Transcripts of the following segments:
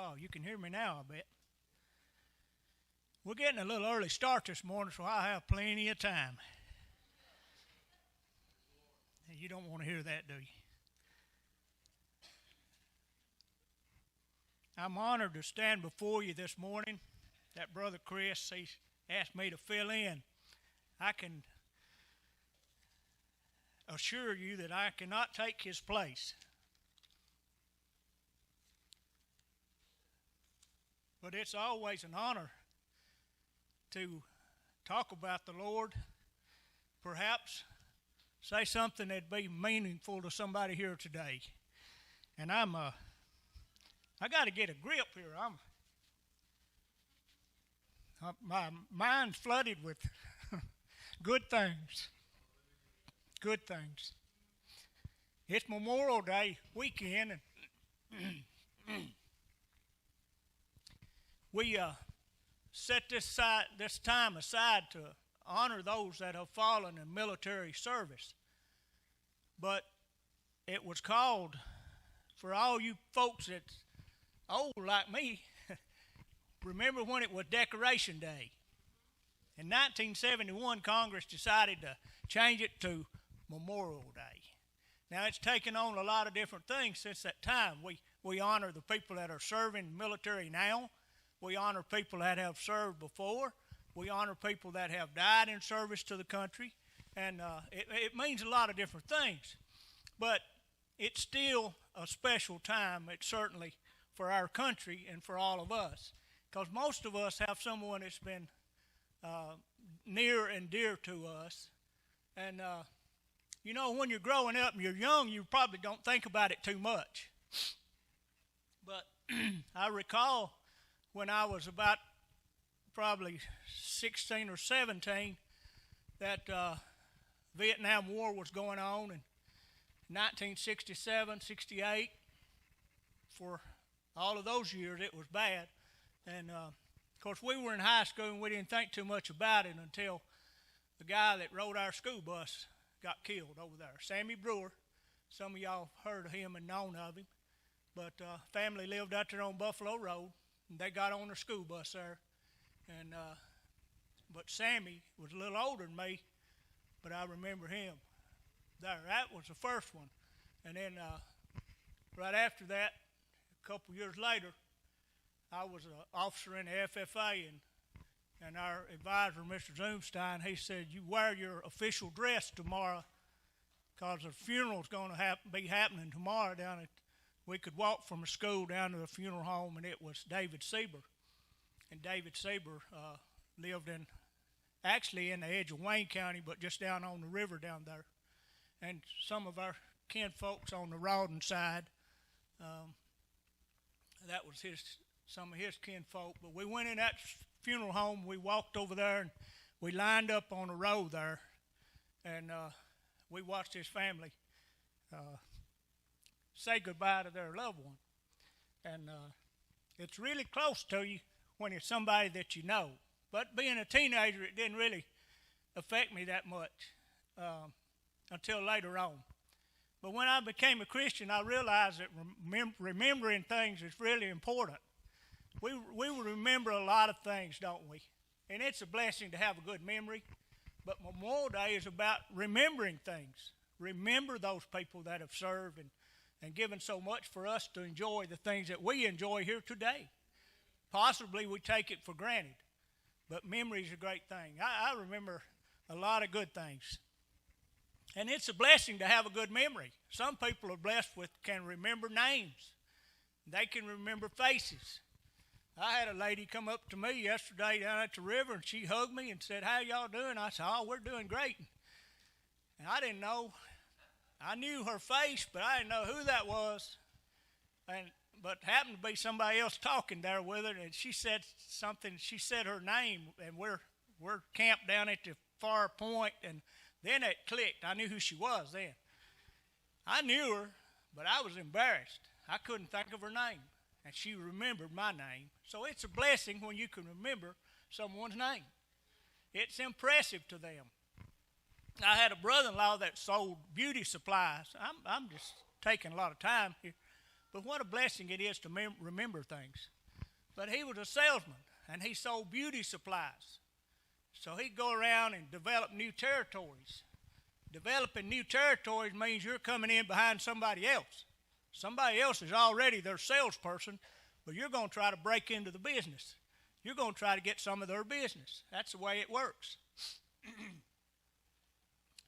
Oh, you can hear me now, I bet. We're getting a little early start this morning, so I have plenty of time. You don't want to hear that, do you? I'm honored to stand before you this morning. That Brother Chris, he asked me to fill in. I can assure you that I cannot take his place. But it's always an honor to talk about the Lord, perhaps say something that'd be meaningful to somebody here today. And I got to get a grip here. My mind's flooded with good things. Good things. It's Memorial Day weekend, and we set this time aside to honor those that have fallen in military service. But it was called, for all you folks that's old like me, remember when it was Decoration Day. In 1971, Congress decided to change it to Memorial Day. Now, it's taken on a lot of different things since that time. We honor the people that are serving the military now. We honor people that have served before. We honor people that have died in service to the country. And it means a lot of different things. But it's still a special time, it's certainly, for our country and for all of us. Because most of us have someone that's been near and dear to us. And, you know, when you're growing up and you're young, you probably don't think about it too much. But I recall when I was about probably 16 or 17 that Vietnam War was going on in 1967, 68. For all of those years, it was bad. And, of course, we were in high school and we didn't think too much about it until the guy that rode our school bus got killed over there, Sammy Brewer. Some of y'all heard of him and known of him. But family lived out there on Buffalo Road, and they got on their school bus there. And but Sammy was a little older than me, but I remember him there. That was the first one. And then right after that, a couple years later, I was an officer in the FFA, and our advisor, Mr. Zoomstein, he said, you wear your official dress tomorrow because the funeral's going to be happening tomorrow down at, we could walk from the school down to the funeral home, and it was David Sieber. And David Sieber lived actually in the edge of Wayne County, but just down on the river down there. And some of our kin folks on the Rawdon side, that was some of his kin folk. But we went in that funeral home, we walked over there, and we lined up on the road there, and we watched his family say goodbye to their loved one. And it's really close to you when it's somebody that you know. But being a teenager, it didn't really affect me that much until later on. But when I became a Christian, I realized that remembering things is really important. We remember a lot of things, don't we? And it's a blessing to have a good memory. But Memorial Day is about remembering things. Remember those people that have served and given so much for us to enjoy the things that we enjoy here today. Possibly we take it for granted, but memory is a great thing. I remember a lot of good things. And it's a blessing to have a good memory. Some people are blessed can remember names. They can remember faces. I had a lady come up to me yesterday down at the river, and she hugged me and said, how y'all doing? I said, oh, we're doing great. And I didn't know. I knew her face, but I didn't know who that was. But happened to be somebody else talking there with her, and she said something. She said her name, and we're camped down at the far point, and then it clicked. I knew who she was then. I knew her, but I was embarrassed. I couldn't think of her name, and she remembered my name. So it's a blessing when you can remember someone's name. It's impressive to them. I had a brother-in-law that sold beauty supplies. I'm just taking a lot of time here. But what a blessing it is to remember things. But he was a salesman, and he sold beauty supplies. So he'd go around and develop new territories. Developing new territories means you're coming in behind somebody else. Somebody else is already their salesperson, but you're going to try to break into the business. You're going to try to get some of their business. That's the way it works.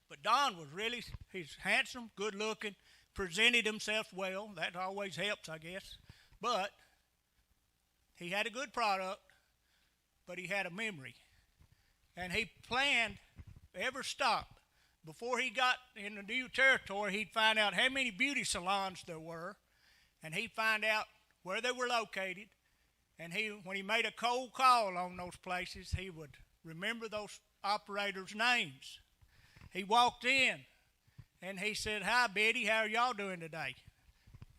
But Don was really, he's handsome, good looking, presented himself well. That always helps, I guess. But he had a good product, but he had a memory. And he planned every stop. Before he got in the new territory, he'd find out how many beauty salons there were, and he'd find out where they were located. And when he made a cold call on those places, he would remember those operators' names. He walked in, and he said, "Hi, Betty, how are y'all doing today?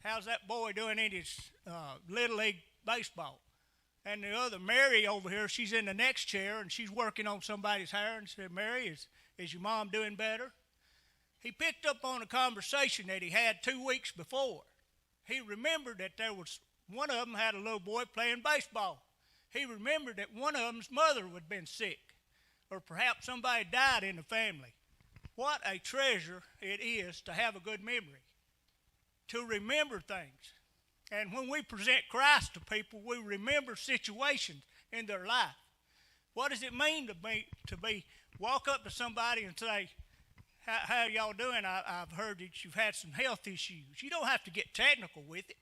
How's that boy doing in his Little League baseball?" And the other, Mary over here, she's in the next chair, and she's working on somebody's hair, and said, "Mary, is your mom doing better?" He picked up on a conversation that he had 2 weeks before. He remembered that there was one of them had a little boy playing baseball. He remembered that one of them's mother had been sick, or perhaps somebody died in the family. What a treasure it is to have a good memory, to remember things. And when we present Christ to people, we remember situations in their life. What does it mean to be walk up to somebody and say, how y'all doing? I've heard that you've had some health issues. You don't have to get technical with it.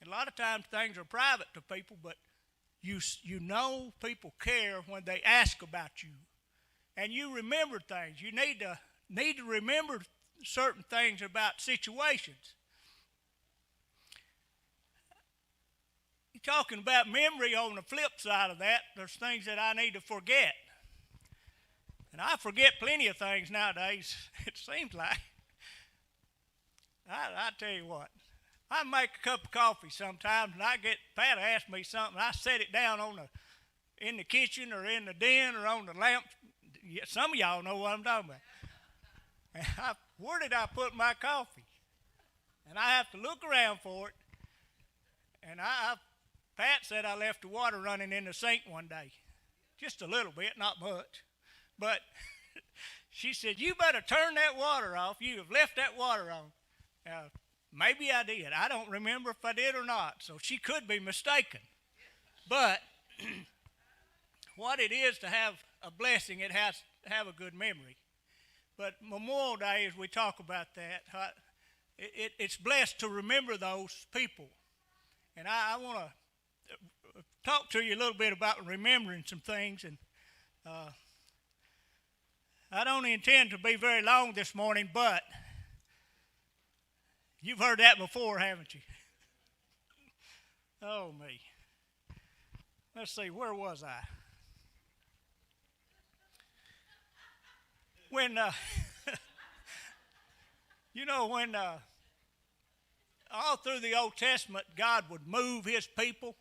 A lot of times things are private to people, but you know people care when they ask about you. And you remember things. You need to remember certain things about situations. You're talking about memory. On the flip side of that, there's things that I need to forget. And I forget plenty of things nowadays, it seems like. I tell you what, I make a cup of coffee sometimes, and Pat asks me something, I set it down in the kitchen or in the den or on the lamp. Some of y'all know what I'm talking about. Where did I put my coffee? And I have to look around for it. And Pat said I left the water running in the sink one day. Just a little bit, not much. But she said, "You better turn that water off. You have left that water on." Maybe I did. I don't remember if I did or not. So she could be mistaken. But what it is to have a blessing, it has to have a good memory. But Memorial Day, as we talk about that, it's blessed to remember those people. And I want to talk to you a little bit about remembering some things. And I don't intend to be very long this morning, but you've heard that before, haven't you? Oh, me. Let's see, where was I? When, when all through the Old Testament, God would move his people.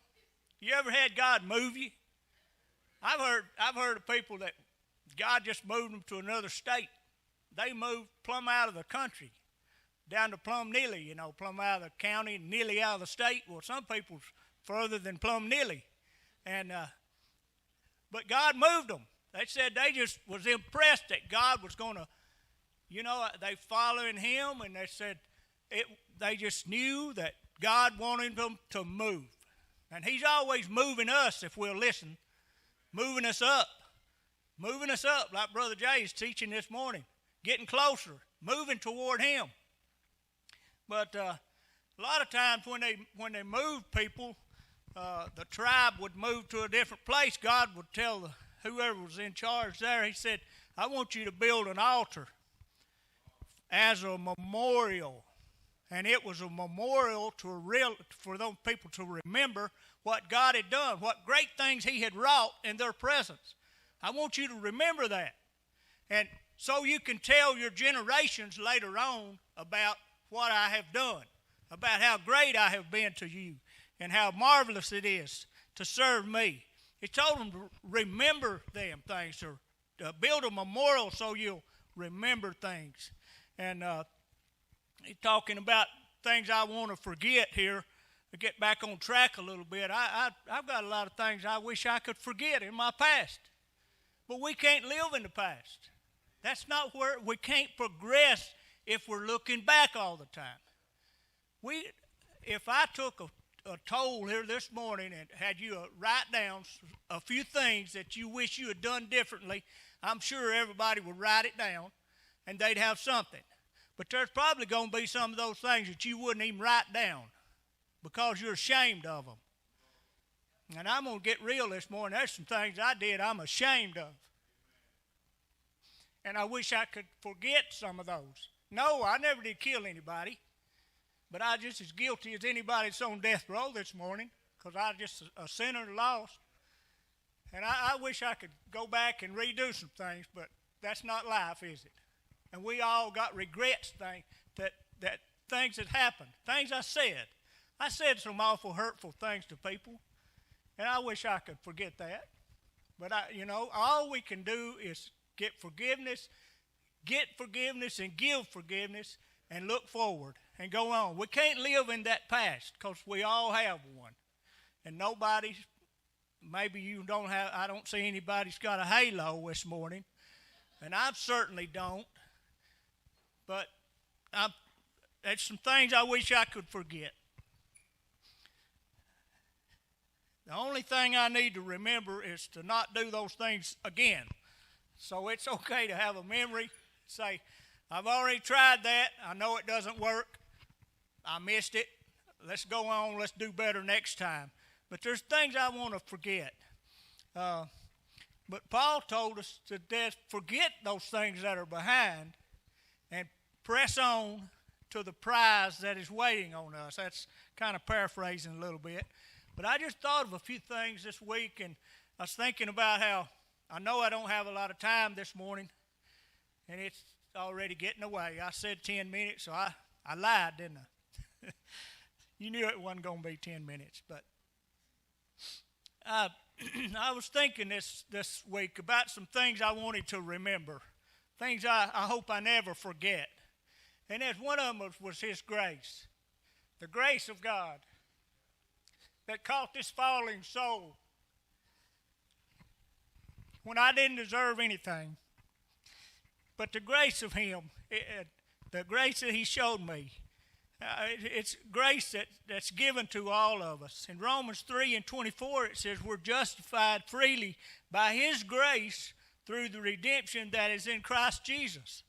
You ever had God move you? I've heard of people that God just moved them to another state. They moved plumb out of the country, down to plumb nearly, plumb out of the county, nearly out of the state. Well, some people's further than plumb nearly. But God moved them. They said they just was impressed that God was going to, they following him, and they said they just knew that God wanted them to move. And he's always moving us if we'll listen, moving us up like Brother Jay is teaching this morning, getting closer, moving toward him. But a lot of times when they moved people, the tribe would move to a different place. God would tell whoever was in charge there, he said, "I want you to build an altar as a memorial." And it was a memorial for those people to remember what God had done, what great things he had wrought in their presence. I want you to remember that. And so you can tell your generations later on about what I have done, about how great I have been to you, and how marvelous it is to serve me. He told them to remember them things, or build a memorial so you'll remember things. And he's talking about things I want to forget here. to get back on track a little bit, I've got a lot of things I wish I could forget in my past. But we can't live in the past. That's not where we can't progress if we're looking back all the time. If I took a toll here this morning and had you write down a few things that you wish you had done differently, I'm sure everybody would write it down and they'd have something. But there's probably going to be some of those things that you wouldn't even write down because you're ashamed of them. And I'm going to get real this morning. There's some things I did I'm ashamed of. And I wish I could forget some of those. No, I never did kill anybody. But I'm just as guilty as anybody that's on death row this morning because I'm just a sinner lost. And I wish I could go back and redo some things, but that's not life, is it? And we all got regrets, that things that happened, things I said. I said some awful hurtful things to people, and I wish I could forget that. But, all we can do is get forgiveness, and give forgiveness, and look forward and go on. We can't live in that past because we all have one. And nobody's, maybe you don't have, I don't see anybody's got a halo this morning, and I certainly don't. But there's some things I wish I could forget. The only thing I need to remember is to not do those things again. So it's okay to have a memory, say, I've already tried that. I know it doesn't work. I missed it. Let's go on. Let's do better next time. But there's things I want to forget. But Paul told us to forget those things that are behind and press on to the prize that is waiting on us. That's kind of paraphrasing a little bit. But I just thought of a few things this week, and I was thinking about how I know I don't have a lot of time this morning, and it's already getting away. I said 10 minutes, so I lied, didn't I? You knew it wasn't going to be 10 minutes. But I was thinking this week about some things I wanted to remember, things I hope I never forget. And as one of them was His grace, the grace of God that caught this falling soul when I didn't deserve anything. But the grace of Him, the grace that He showed me, it's grace that's given to all of us. In Romans 3:24, it says we're justified freely by His grace through the redemption that is in Christ Jesus.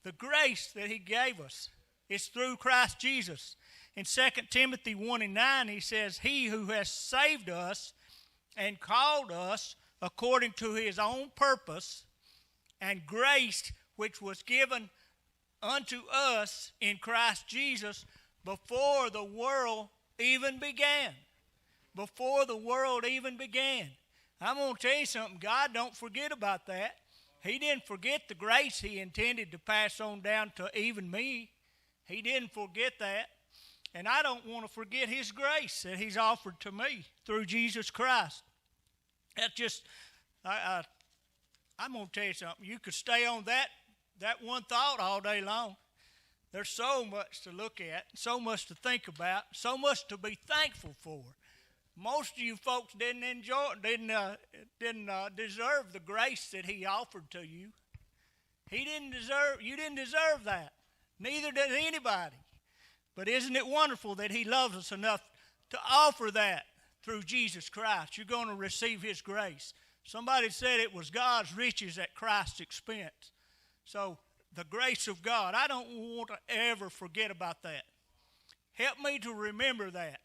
The grace that He gave us is through Christ Jesus. In 2 Timothy 1:9, he says, He who has saved us and called us according to His own purpose and grace which was given unto us in Christ Jesus before the world even began. Before the world even began. I'm going to tell you something. God don't forget about that. He didn't forget the grace He intended to pass on down to even me. He didn't forget that. And I don't want to forget His grace that He's offered to me through Jesus Christ. That's just, I'm going to tell you something. You could stay on that one thought all day long. There's so much to look at, so much to think about, so much to be thankful for. Most of you folks didn't deserve the grace that He offered to you. You didn't deserve that. Neither did anybody. But isn't it wonderful that He loves us enough to offer that through Jesus Christ? You're going to receive His grace. Somebody said it was God's riches at Christ's expense. So the grace of God, I don't want to ever forget about that. Help me to remember that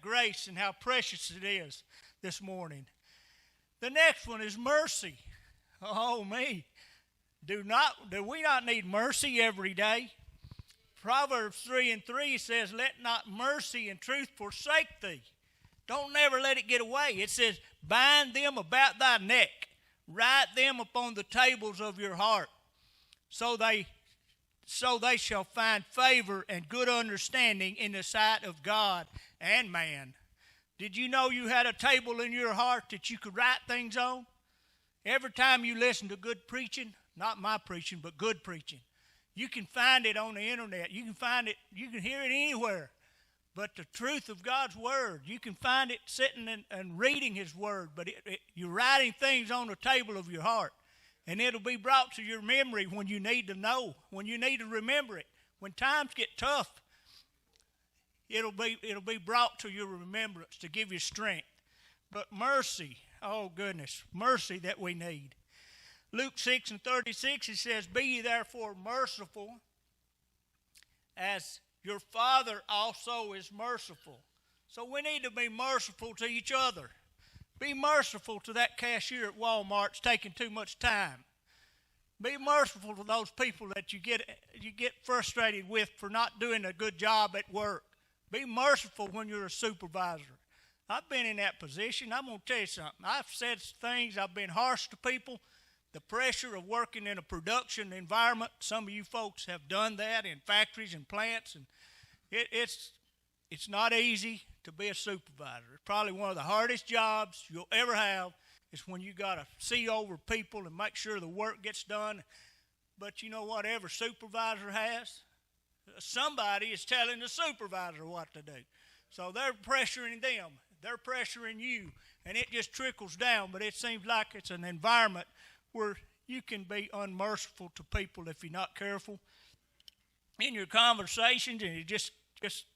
grace and how precious it is this morning. The next one is mercy. Oh, me. Do we not need mercy every day? Proverbs 3:3 says, let not mercy and truth forsake thee. Don't never let it get away. It says, bind them about thy neck. Write them upon the tables of your heart. So they shall find favor and good understanding in the sight of God and man. Did you know you had a table in your heart that you could write things on? Every time you listen to good preaching, not my preaching, but good preaching, you can find it on the internet. You can find it, you can hear it anywhere. But the truth of God's Word, you can find it sitting and reading His Word, but you're writing things on the table of your heart. And it'll be brought to your memory when you need to know, when you need to remember it. When times get tough, it'll be brought to your remembrance to give you strength. But mercy, oh goodness, mercy that we need. Luke 6:36, it says, "Be ye therefore merciful, as your Father also is merciful." So we need to be merciful to each other. Be merciful to that cashier at Walmart's taking too much time. Be merciful to those people that you get frustrated with for not doing a good job at work. Be merciful when you're a supervisor. I've been in that position. I'm going to tell you something. I've said things. I've been harsh to people. The pressure of working in a production environment, some of you folks have done that in factories and plants, and it's not easy to be a supervisor. It's probably one of the hardest jobs you'll ever have is when you got to see over people and make sure the work gets done. But you know what every supervisor has? Somebody is telling the supervisor what to do. So they're pressuring them. They're pressuring you, and it just trickles down. But it seems like it's an environment where you can be unmerciful to people if you're not careful in your conversations and just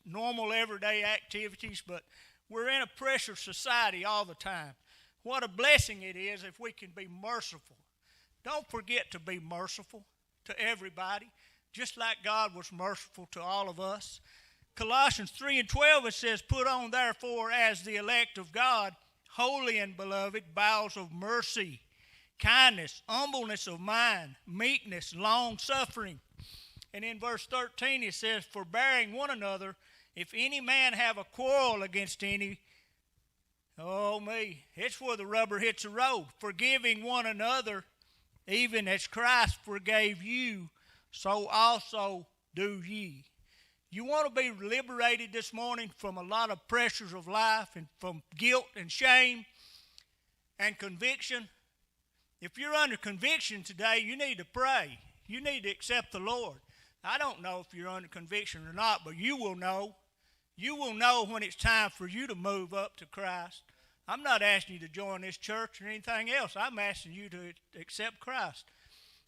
normal everyday activities. But we're in a pressure society all the time. What a blessing it is if we can be merciful. Don't forget to be merciful to everybody, just like God was merciful to all of us. Colossians 3:12, it says, "Put on therefore as the elect of God, holy and beloved, bowels of mercy, kindness, humbleness of mind, meekness, long-suffering." And in verse 13 it says, "Forbearing one another, if any man have a quarrel against any," oh me, it's where the rubber hits the road. "Forgiving one another, even as Christ forgave you, so also do ye." You want to be liberated this morning from a lot of pressures of life and from guilt and shame and conviction. If you're under conviction today, you need to pray. You need to accept the Lord. I don't know if you're under conviction or not, but you will know. You will know when it's time for you to move up to Christ. I'm not asking you to join this church or anything else. I'm asking you to accept Christ.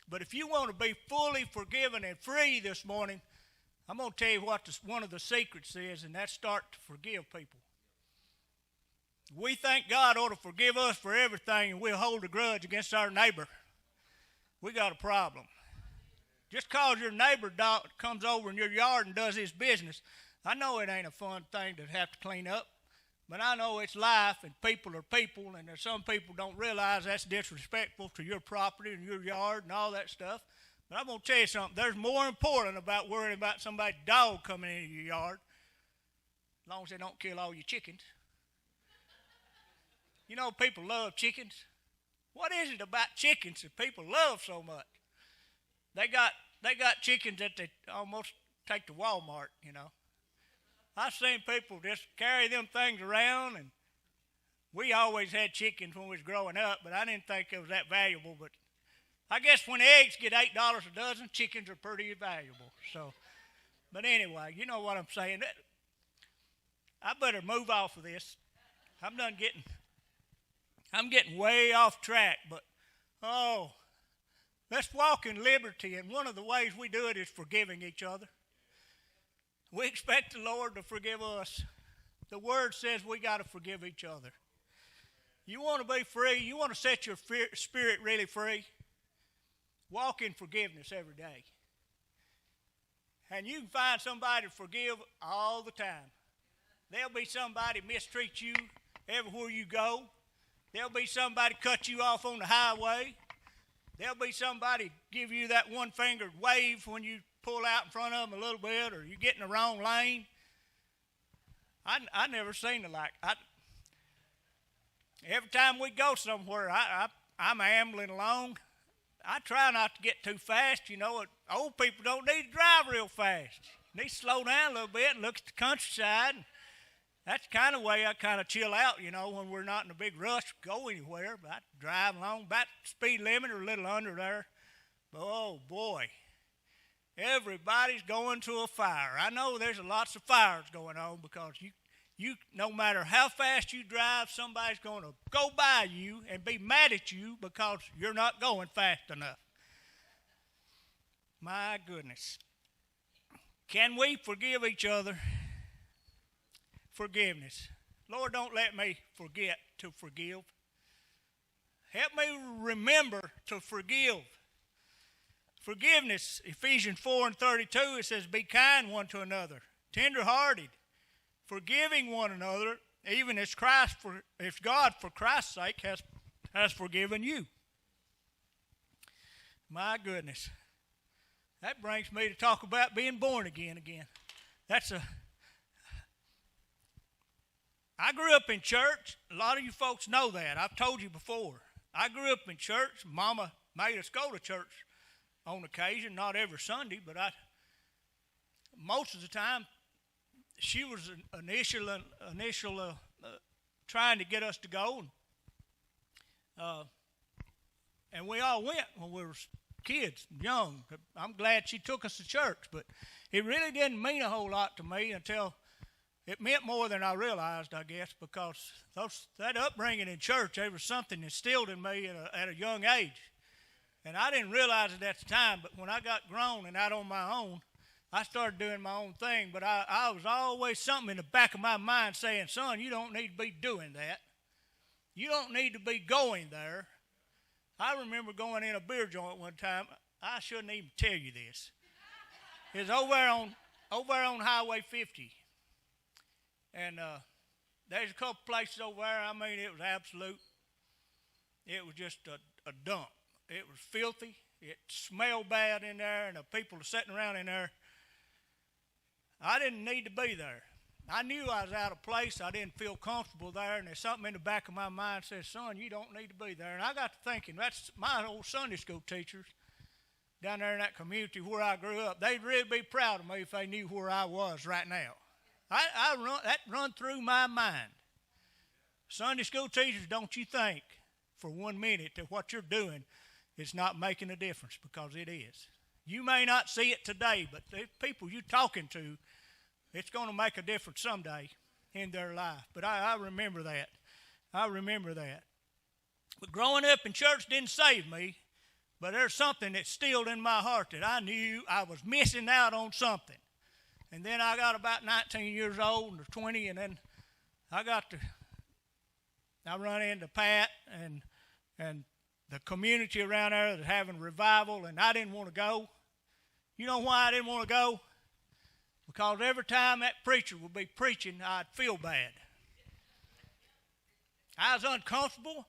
But if you want to be fully forgiven and free this morning, I'm going to tell you what one of the secrets is, and that's start to forgive people. We think God ought to forgive us for everything, and we'll hold a grudge against our neighbor. We got a problem. Just because your neighbor comes over in your yard and does his business, I know it ain't a fun thing to have to clean up, but I know it's life, and people are people, and there's some people don't realize that's disrespectful to your property and your yard and all that stuff. But I'm going to tell you something. There's more important about worrying about somebody's dog coming into your yard, as long as they don't kill all your chickens. You know, people love chickens. What is it about chickens that people love so much? They got chickens that they almost take to Walmart, you know. I've seen people just carry them things around, and we always had chickens when we was growing up, but I didn't think it was that valuable. But I guess when eggs get $8 a dozen, chickens are pretty valuable. So, but anyway, you know what I'm saying. I better move off of this. I'm getting way off track, but let's walk in liberty, and one of the ways we do it is forgiving each other. We expect the Lord to forgive us. The Word says we got to forgive each other. You want to be free? You want to set your spirit really free? Walk in forgiveness every day. And you can find somebody to forgive all the time. There'll be somebody mistreat you everywhere you go. There'll be somebody cut you off on the highway. There'll be somebody give you that one-fingered wave when you pull out in front of them a little bit, or you get in the wrong lane. I never seen the like. Every time we go somewhere, I'm ambling along. I try not to get too fast. You know, old people don't need to drive real fast. They need to slow down a little bit and look at the countryside. That's the kind of way I kind of chill out, you know, when we're not in a big rush to go anywhere. But I drive along about the speed limit or a little under there. But, oh, boy, Everybody's going to a fire. I know there's lots of fires going on because you no matter how fast you drive, somebody's going to go by you and be mad at you because you're not going fast enough. My goodness. Can we forgive each other? Forgiveness. Lord, don't let me forget to forgive. Help me remember to forgive. Forgiveness, Ephesians 4:32, it says, be kind one to another, tender-hearted, forgiving one another, even as God, for Christ's sake, has forgiven you. My goodness. That brings me to talk about being born again. I grew up in church. A lot of you folks know that. I've told you before. I grew up in church. Mama made us go to church on occasion, not every Sunday, but most of the time she was initial trying to get us to go, and we all went when we were kids, young. I'm glad she took us to church, but it really didn't mean a whole lot to me until it meant more than I realized, I guess, because that upbringing in church, there was something instilled in me at a young age. And I didn't realize it at the time, but when I got grown and out on my own, I started doing my own thing. But I was always something in the back of my mind saying, son, you don't need to be doing that. You don't need to be going there. I remember going in a beer joint one time. I shouldn't even tell you this. It was over on Highway 50. And there's a couple places over there. I mean, it was absolute. It was just a dump. It was filthy. It smelled bad in there, and the people were sitting around in there. I didn't need to be there. I knew I was out of place. I didn't feel comfortable there, and there's something in the back of my mind that says, son, you don't need to be there. And I got to thinking, that's my old Sunday school teachers down there in that community where I grew up. They'd really be proud of me if they knew where I was right now. That run through my mind. Sunday school teachers, don't you think for 1 minute that what you're doing is not making a difference, because it is. You may not see it today, but the people you're talking to, it's going to make a difference someday in their life. But I remember that. I remember that. But growing up in church didn't save me, but there's something that's stilled in my heart that I knew I was missing out on something. And then I got about 19 years old or 20, and then I run into Pat and the community around there that's having revival, and I didn't want to go. You know why I didn't want to go? Because every time that preacher would be preaching, I'd feel bad. I was uncomfortable,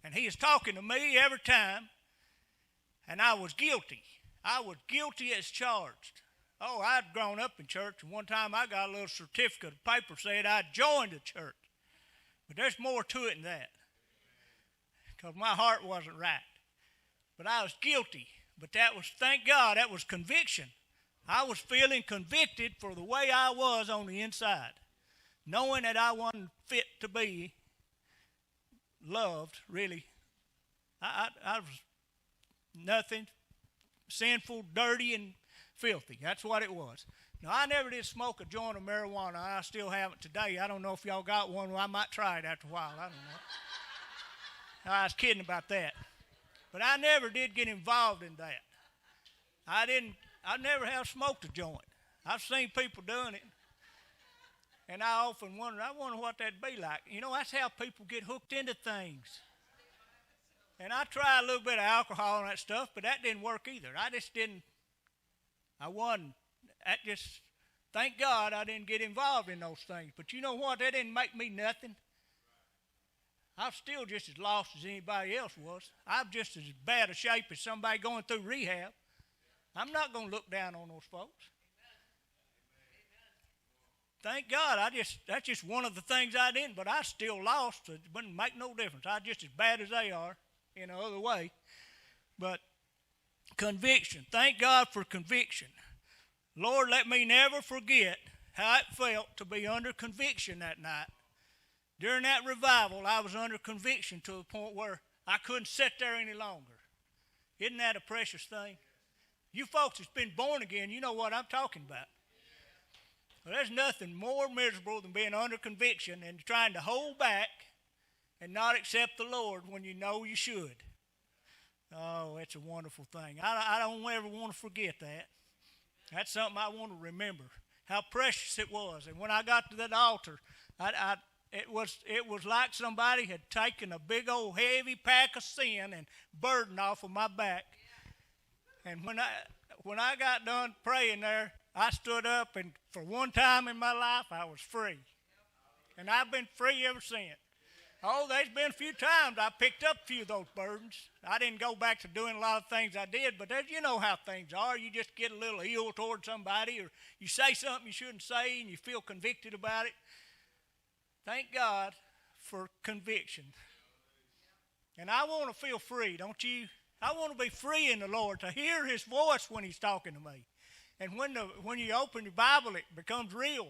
and he was talking to me every time, and I was guilty. I was guilty as charged. Oh, I'd grown up in church, and one time I got a little certificate of paper saying I'd joined the church. But there's more to it than that, because my heart wasn't right. But I was guilty. But thank God, that was conviction. I was feeling convicted for the way I was on the inside, knowing that I wasn't fit to be loved, really. I was nothing, sinful, dirty, and filthy. That's what it was. Now, I never did smoke a joint of marijuana. I still haven't today. I don't know if y'all got one. Well, I might try it after a while. I don't know. I was kidding about that. But I never did get involved in that. I never have smoked a joint. I've seen people doing it. And I often wonder what that'd be like. You know, that's how people get hooked into things. And I tried a little bit of alcohol and that stuff, but that didn't work either. Thank God I didn't get involved in those things. But you know what? That didn't make me nothing. I'm still just as lost as anybody else was. I'm just as bad a shape as somebody going through rehab. I'm not going to look down on those folks. Thank God, that's just one of the things I didn't, but I still lost. So it wouldn't make no difference. I'm just as bad as they are in another way. But conviction. Thank God for conviction. Lord, let me never forget how it felt to be under conviction that night. During that revival, I was under conviction to the point where I couldn't sit there any longer. Isn't that a precious thing? You folks that's been born again, you know what I'm talking about. Well, there's nothing more miserable than being under conviction and trying to hold back and not accept the Lord when you know you should. Oh, it's a wonderful thing. I don't ever want to forget that. That's something I want to remember, how precious it was. And when I got to that altar, it was like somebody had taken a big old heavy pack of sin and burden off of my back. And when I got done praying there, I stood up, and for one time in my life, I was free. And I've been free ever since. Oh, there's been a few times I picked up a few of those burdens. I didn't go back to doing a lot of things I did, but you know how things are. You just get a little ill toward somebody, or you say something you shouldn't say, and you feel convicted about it. Thank God for conviction. And I want to feel free, don't you? I want to be free in the Lord, to hear His voice when He's talking to me. And when you open your Bible, it becomes real.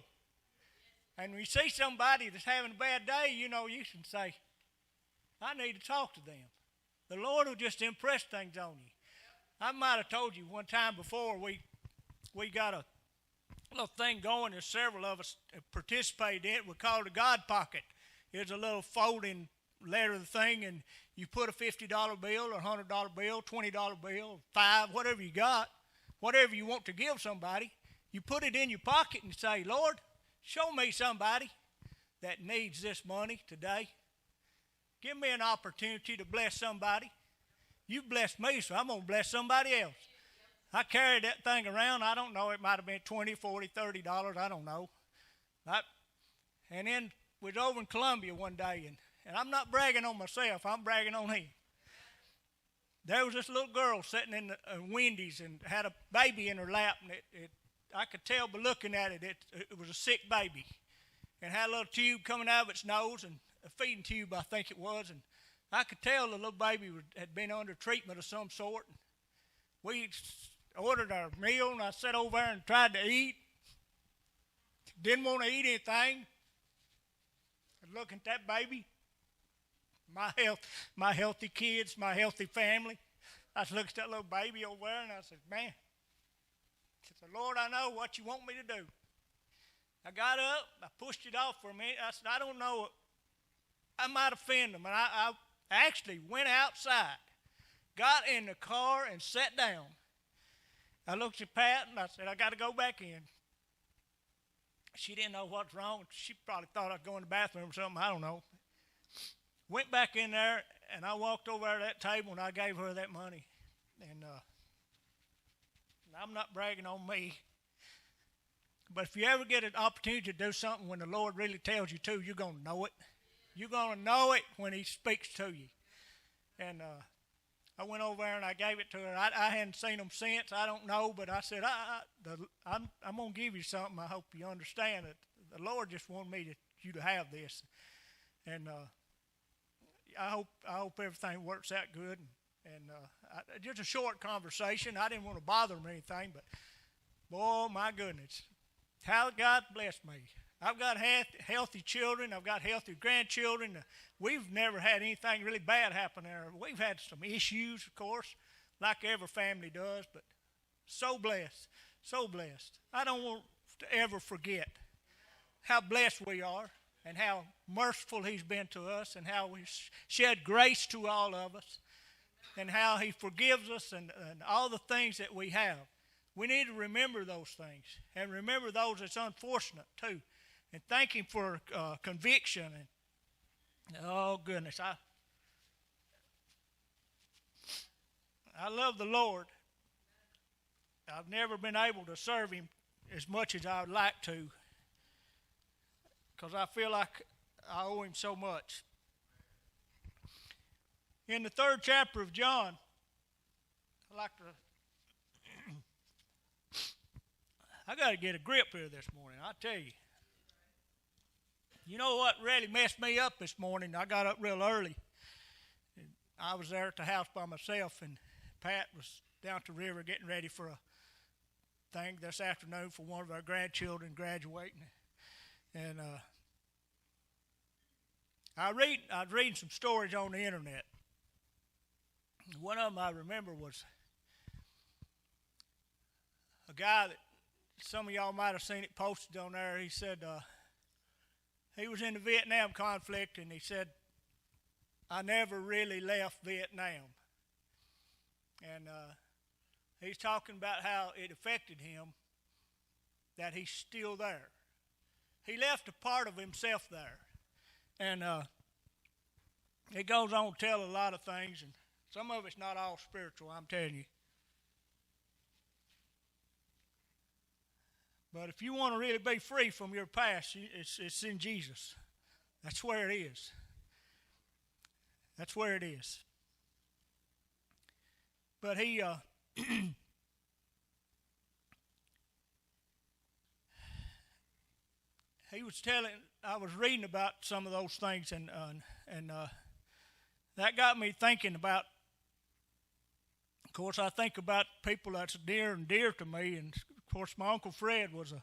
And when you see somebody that's having a bad day, you know, you can say, I need to talk to them. The Lord will just impress things on you. I might have told you one time before, we got a little thing going, and several of us participated in it. We called it a God Pocket. It's a little folding letter thing, and you put a $50 bill or $100 bill, $20 bill, $5, whatever you got, whatever you want to give somebody, you put it in your pocket and say, Lord, show me somebody that needs this money today. Give me an opportunity to bless somebody. You blessed me, so I'm going to bless somebody else. I carried that thing around. I don't know. It might have been $20, $40, $30. I don't know. And then we was over in Columbia one day, and I'm not bragging on myself. I'm bragging on him. There was this little girl sitting in Wendy's and had a baby in her lap, and I could tell by looking at it, it was a sick baby, and had a little tube coming out of its nose, and a feeding tube, I think it was, and I could tell the little baby had been under treatment of some sort. We ordered our meal, and I sat over there and tried to eat. Didn't want to eat anything. I looked at that baby, my healthy kids, my healthy family. I looked at that little baby over there, and I said, man, I said, Lord, I know what you want me to do. I got up, I pushed it off for a minute. I said, I don't know, I might offend them. And I actually went outside, got in the car, and sat down. I looked at Pat, and I said, I got to go back in. She didn't know what's wrong. She probably thought I'd go in the bathroom or something. I don't know. Went back in there, and I walked over to that table, and I gave her that money. And I'm not bragging on me. But if you ever get an opportunity to do something when the Lord really tells you to, you're going to know it. You're going to know it when He speaks to you. And I went over there and I gave it to her. I hadn't seen them since. I don't know, but I said, I'm going to give you something. I hope you understand it. The Lord just wanted you to have this. And I hope everything works out good. And just a short conversation. I didn't want to bother him or anything, but boy, my goodness, how God blessed me. I've got healthy children. I've got healthy grandchildren. We've never had anything really bad happen there. We've had some issues, of course, like every family does, but so blessed, so blessed. I don't want to ever forget how blessed we are and how merciful He's been to us and how He's shed grace to all of us and how He forgives us and all the things that we have. We need to remember those things and remember those that's unfortunate too. And thank Him for conviction. And oh, goodness. I love the Lord. I've never been able to serve Him as much as I would like to because I feel like I owe Him so much. In the 3rd chapter of John, I got to get a grip here this morning, I tell you. You know what really messed me up this morning? I got up real early. And I was there at the house by myself, and Pat was down at the river getting ready for a thing this afternoon for one of our grandchildren graduating. And I was reading some stories on the internet. One of them I remember was a guy that some of y'all might have seen it posted on there. He said he was in the Vietnam conflict, and he said, I never really left Vietnam. And he's talking about how it affected him, that he's still there. He left a part of himself there. And it goes on to tell a lot of things, and some of it's not all spiritual, I'm telling you. But if you want to really be free from your past, it's in Jesus. That's where it is. That's where it is. But he he was telling, I was reading about some of those things, and that got me thinking about, of course, I think about people that's near and dear to me, and of course, my Uncle Fred was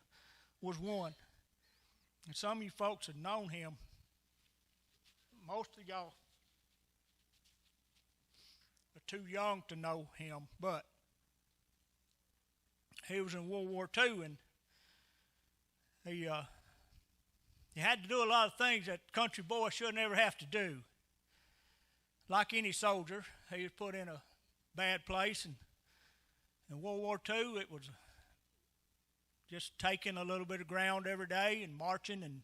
one. And some of you folks have known him. Most of y'all are too young to know him, but he was in World War II, and he had to do a lot of things that country boy should never have to do. Like any soldier, he was put in a bad place, and in World War II, it was just taking a little bit of ground every day and marching, and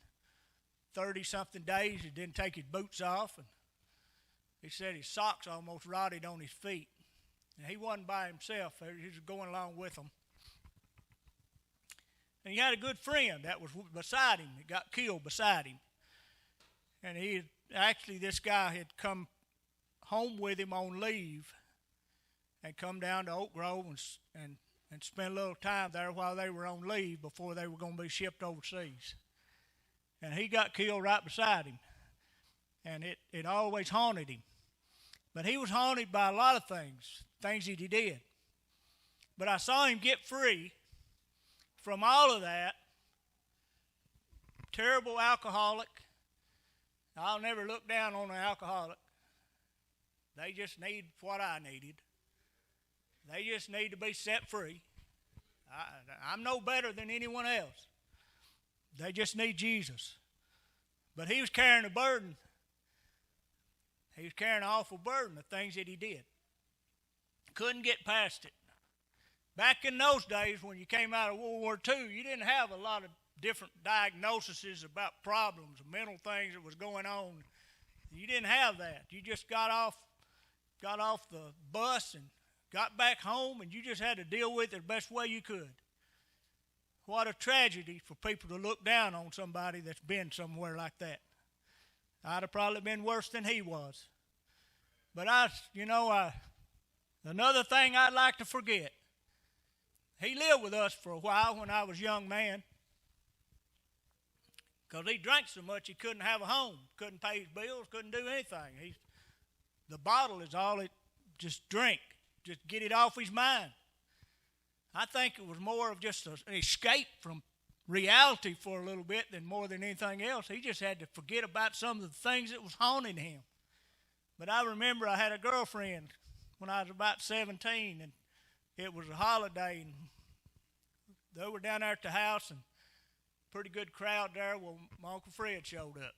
30-something days he didn't take his boots off, and he said his socks almost rotted on his feet. And he wasn't by himself. He was going along with them. And he had a good friend that was beside him, that got killed beside him. And this guy had come home with him on leave and come down to Oak Grove and spend a little time there while they were on leave before they were going to be shipped overseas. And he got killed right beside him. And it always haunted him. But he was haunted by a lot of things that he did. But I saw him get free from all of that. Terrible alcoholic. I'll never look down on an alcoholic. They just need what I needed. They just need to be set free. I'm no better than anyone else. They just need Jesus. But he was carrying a burden. He was carrying an awful burden of things that he did. Couldn't get past it. Back in those days when you came out of World War II, you didn't have a lot of different diagnoses about problems, mental things that was going on. You didn't have that. You just got off the bus and got back home, and you just had to deal with it the best way you could. What a tragedy for people to look down on somebody that's been somewhere like that. I'd have probably been worse than he was. But another thing I'd like to forget, he lived with us for a while when I was a young man. Because he drank so much he couldn't have a home, couldn't pay his bills, couldn't do anything. The bottle is all it, just drink, just get it off his mind. I think it was more of just an escape from reality for a little bit than more than anything else. He just had to forget about some of the things that was haunting him. But I remember I had a girlfriend when I was about 17, and it was a holiday, and they were down there at the house, and pretty good crowd there. Well, my Uncle Fred showed up.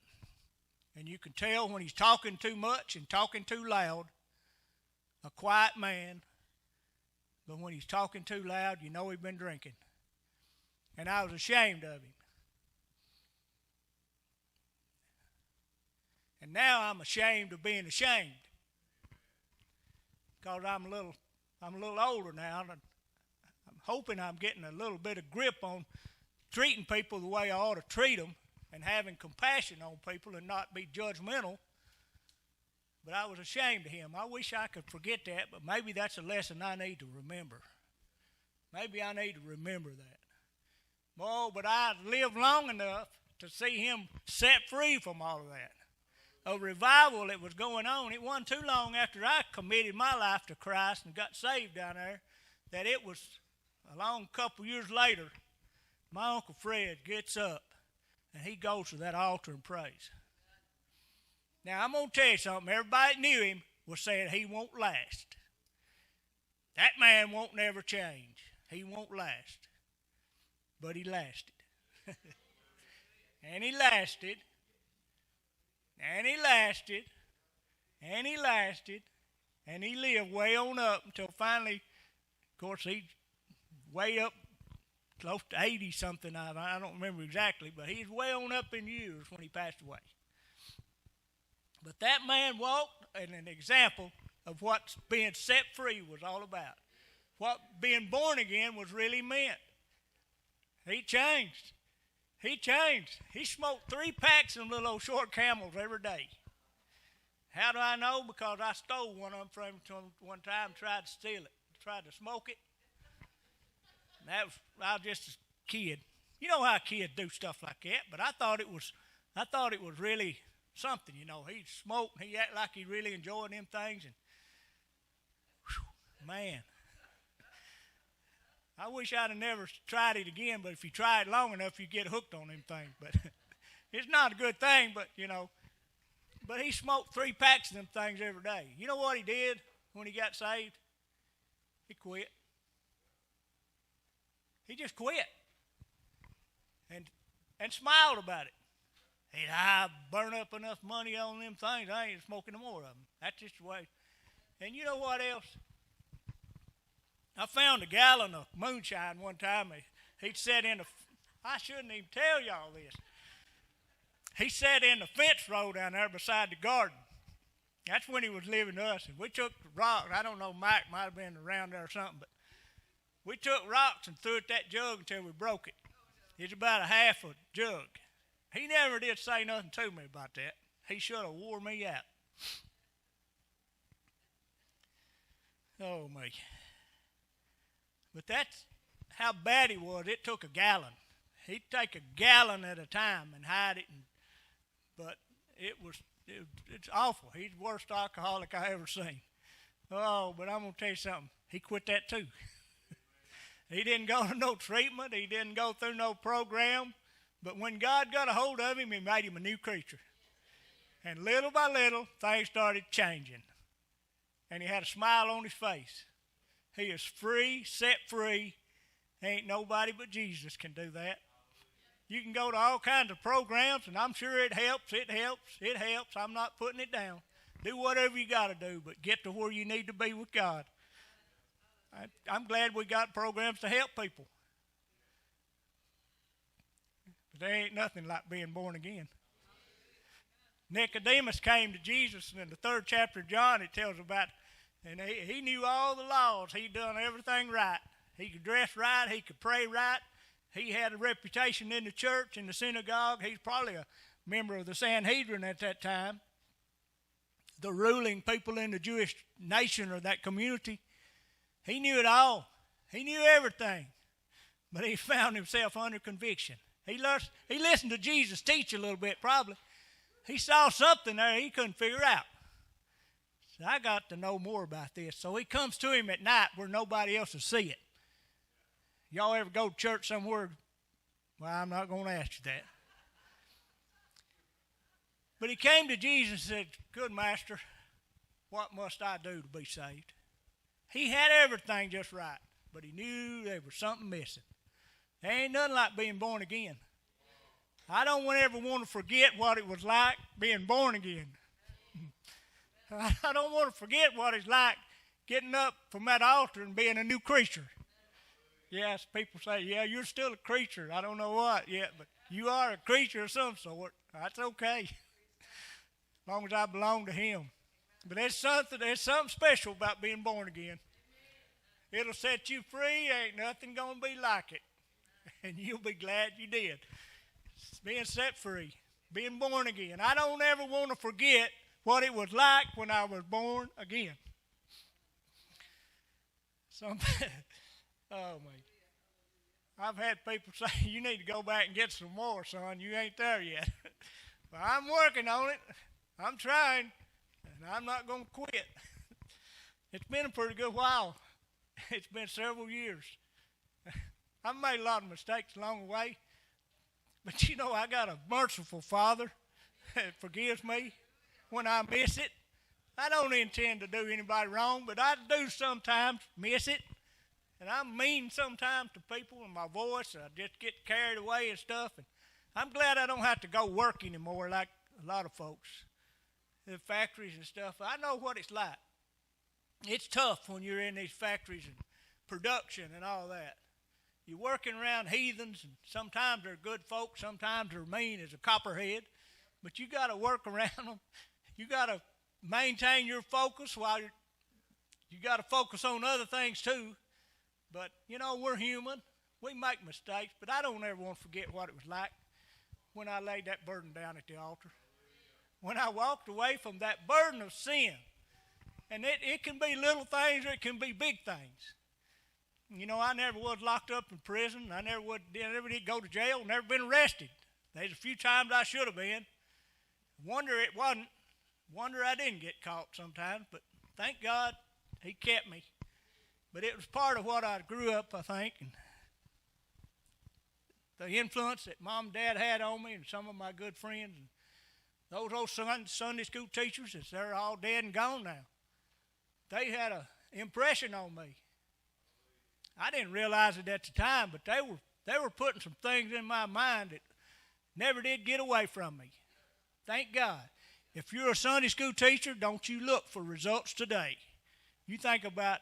And you can tell when he's talking too much and talking too loud, a quiet man. But when he's talking too loud, you know he's been drinking. And I was ashamed of him. And now I'm ashamed of being ashamed. Because I'm a little older now. And I'm hoping I'm getting a little bit of grip on treating people the way I ought to treat them and having compassion on people and not be judgmental. But I was ashamed of him. I wish I could forget that, but maybe that's a lesson I need to remember. Maybe I need to remember that. Oh, but I lived long enough to see him set free from all of that. A revival that was going on. It wasn't too long after I committed my life to Christ and got saved down there that it was a long couple years later, my Uncle Fred gets up and he goes to that altar and prays. Now, I'm going to tell you something. Everybody that knew him was saying he won't last. That man won't never change. he won't last. But he lasted. And he lasted. And he lasted. And he lasted. And he lived way on up until finally, of course, he way up close to 80 something. I don't remember exactly, but he's way on up in years when he passed away. But that man walked in an example of what being set free was all about. What being born again was really meant. He changed. He changed. He smoked 3 packs of little old short Camels every day. How do I know? Because I stole one of them from him one time and tried to steal it. Tried to smoke it. And I was just a kid. You know how kids do stuff like that, but I thought it was really something, you know. He'd smoke and he act like he really enjoyed them things, and whew, man. I wish I'd have never tried it again, but if you try it long enough, you get hooked on them things. But it's not a good thing, but, you know. But he smoked 3 packs of them things every day. You know what he did when he got saved? He quit. He just quit. And smiled about it. I burn up enough money on them things, I ain't smoking no more of them. That's just the way. And you know what else? I found a gallon of moonshine one time. He'd sat in I shouldn't even tell y'all this. He sat in the fence row down there beside the garden. That's when he was living with us. And we took rocks. I don't know, Mike might have been around there or something, but we took rocks and threw at that jug until we broke it. It's about a half a jug. He never did say nothing to me about that. He should have wore me out. Oh, me. But that's how bad he was. It took a gallon. He'd take a gallon at a time and hide it. But it's awful. He's the worst alcoholic I ever seen. Oh, but I'm going to tell you something. He quit that too. He didn't go to no treatment. He didn't go through no program. But when God got a hold of him, he made him a new creature. And little by little, things started changing. And he had a smile on his face. He is free, set free. Ain't nobody but Jesus can do that. You can go to all kinds of programs, and I'm sure it helps. It helps. It helps. I'm not putting it down. Do whatever you got to do, but get to where you need to be with God. I'm glad we got programs to help people. But there ain't nothing like being born again. Nicodemus came to Jesus, and in the 3rd chapter of John, it tells about, and he knew all the laws. He'd done everything right. He could dress right. He could pray right. He had a reputation in the church, in the synagogue. He's probably a member of the Sanhedrin at that time, the ruling people in the Jewish nation or that community. He knew it all. He knew everything. But he found himself under conviction. He listened to Jesus teach a little bit, probably. He saw something there he couldn't figure out. So I got to know more about this. So he comes to him at night where nobody else will see it. Y'all ever go to church somewhere? Well, I'm not going to ask you that. But he came to Jesus and said, "Good master, what must I do to be saved?" He had everything just right, but he knew there was something missing. There ain't nothing like being born again. I don't ever want to forget what it was like being born again. I don't want to forget what it's like getting up from that altar and being a new creature. Yes, people say, yeah, you're still a creature. I don't know what yet, but you are a creature of some sort. That's okay, as long as I belong to him. But there's something special about being born again. It'll set you free. Ain't nothing going to be like it. And you'll be glad you did. Being set free, being born again. I don't ever want to forget what it was like when I was born again. Oh, man. I've had people say, you need to go back and get some more, son. You ain't there yet. But I'm working on it. I'm trying. And I'm not going to quit. It's been a pretty good while. It's been several years. I've made a lot of mistakes along the way. But you know, I got a merciful Father that forgives me when I miss it. I don't intend to do anybody wrong, but I do sometimes miss it. And I'm mean sometimes to people in my voice. I just get carried away and stuff. And I'm glad I don't have to go work anymore like a lot of folks in factories and stuff. I know what it's like. It's tough when you're in these factories and production and all that. You're working around heathens, and sometimes they're good folks, sometimes they're mean as a copperhead. But you got to work around them. You got to maintain your focus while you got to focus on other things too. But, you know, we're human. We make mistakes, but I don't ever want to forget what it was like when I laid that burden down at the altar. When I walked away from that burden of sin. And it can be little things or it can be big things. You know, I never was locked up in prison. I never did go to jail, never been arrested. There's a few times I should have been. Wonder it wasn't. Wonder I didn't get caught sometimes, but thank God he kept me. But it was part of what I grew up, I think, and the influence that Mom and Dad had on me and some of my good friends. And those old Sunday school teachers, they're all dead and gone now. They had an impression on me. I didn't realize it at the time, but they were putting some things in my mind that never did get away from me. Thank God. If you're a Sunday school teacher, don't you look for results today. You think about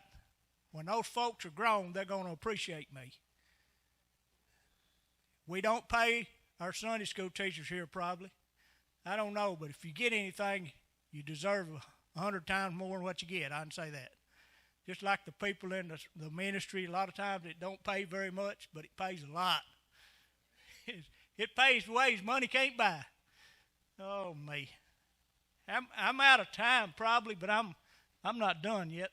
when those folks are grown, they're going to appreciate me. We don't pay our Sunday school teachers here probably. I don't know, but if you get anything, you deserve 100 times more than what you get. I can say that. Just like the people in the ministry, a lot of times it don't pay very much, but it pays a lot. It pays ways money can't buy. Oh, me. I'm out of time probably, but I'm not done yet.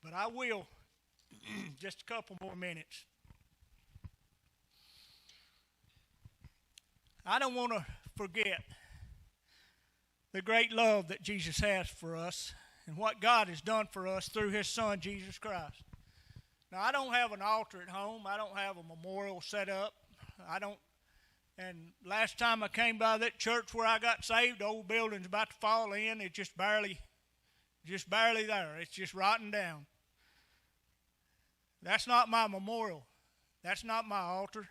But I will. Just a couple more minutes. I don't want to forget the great love that Jesus has for us and what God has done for us through his Son, Jesus Christ. Now, I don't have an altar at home. I don't have a memorial set up. And last time I came by that church where I got saved, the old building's about to fall in. It's just barely there. It's just rotting down. That's not my memorial. That's not my altar.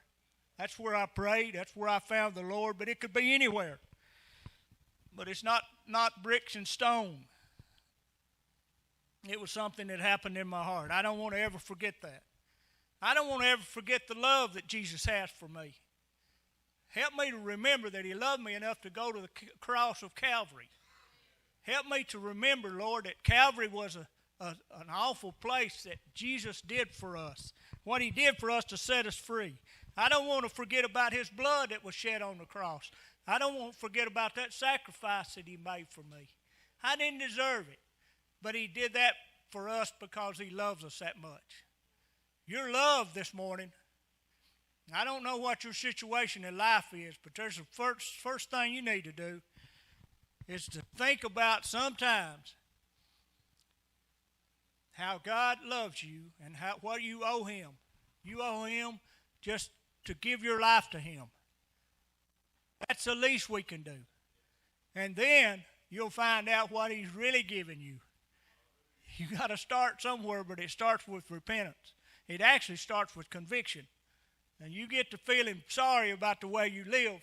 That's where I prayed. That's where I found the Lord. But it could be anywhere. But it's not bricks and stone. It was something that happened in my heart. I don't want to ever forget that. I don't want to ever forget the love that Jesus has for me. Help me to remember that he loved me enough to go to the cross of Calvary. Help me to remember, Lord, that Calvary was an awful place that Jesus did for us. What he did for us to set us free. I don't want to forget about his blood that was shed on the cross. I don't want to forget about that sacrifice that he made for me. I didn't deserve it, but he did that for us because he loves us that much. Your love this morning, I don't know what your situation in life is, but there's the first thing you need to do is to think about sometimes how God loves you and what you owe him. You owe him just to give your life to him. That's the least we can do. And then you'll find out what he's really giving you. You got to start somewhere, but it starts with repentance. It actually starts with conviction. And you get to feeling sorry about the way you live.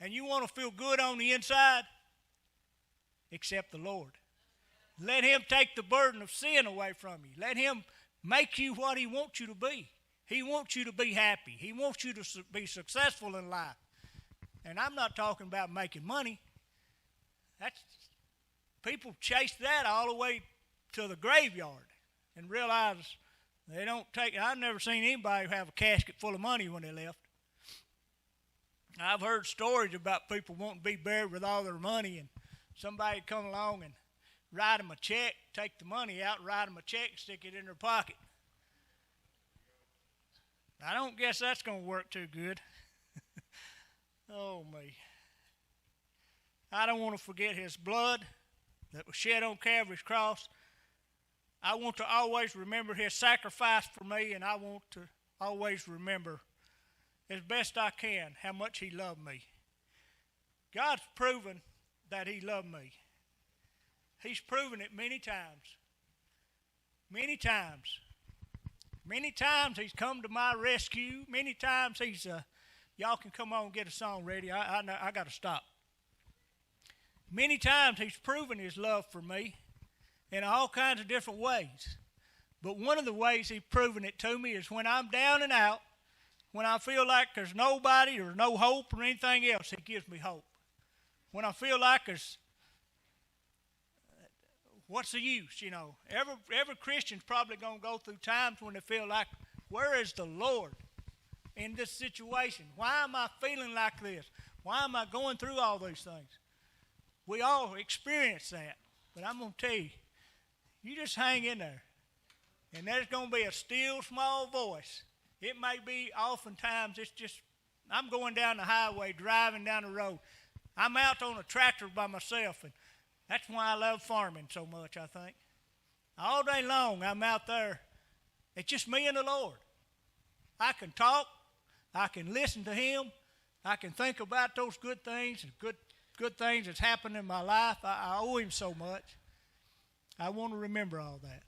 And you want to feel good on the inside, accept the Lord. Let him take the burden of sin away from you. Let him make you what he wants you to be. He wants you to be happy. He wants you to be successful in life. And I'm not talking about making money. People chase that all the way to the graveyard and realize they don't take it. I've never seen anybody have a casket full of money when they left. I've heard stories about people wanting to be buried with all their money, and somebody come along and write them a check, take the money out, write them a check, stick it in their pocket. I don't guess that's going to work too good. Oh, me. I don't want to forget his blood that was shed on Calvary's cross. I want to always remember his sacrifice for me, and I want to always remember as best I can how much he loved me. God's proven that he loved me. He's proven it many times. Many times. Many times he's come to my rescue. Many times he's, y'all can come on and get a song ready. I got to stop. Many times he's proven his love for me in all kinds of different ways. But one of the ways he's proven it to me is when I'm down and out, when I feel like there's nobody or no hope or anything else, he gives me hope. When I feel like there's, what's the use, you know? Every Christian's probably going to go through times when they feel like, where is the Lord in this situation? Why am I feeling like this? Why am I going through all these things? We all experience that. But I'm going to tell you, you just hang in there. And there's going to be a still small voice. It may be oftentimes it's just, I'm going down the highway, driving down the road. I'm out on a tractor by myself, and that's why I love farming so much, I think. All day long, I'm out there. It's just me and the Lord. I can talk. I can listen to him. I can think about those good things and good things that's happened in my life. I owe him so much. I want to remember all that.